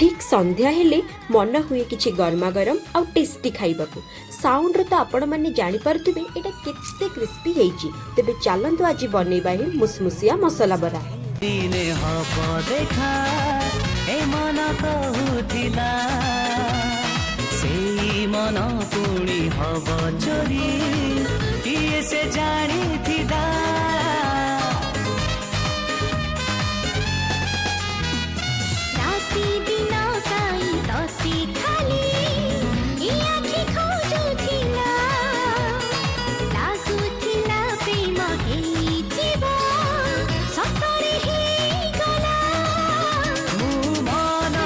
ठीक संध्या हेले मन हुए किछि गरमा गरम आउ टेस्टी खाइबा को साउंड रे तो आपण माने जानि पारुथिबे एटा केते क्रिस्पी हेइची। तेबे चलंतु आज बनैबा हे मुसमुसिया मसाला बरा। दिने हब देखा ए मन कहूथिला सेई मन पुणी हब चोरी किए से जानी थिला राती दिन काई तसी खाली ए आखि खोजुथिला लागुथिला प्रेम हेइथिबो सतरे हेइ गला मन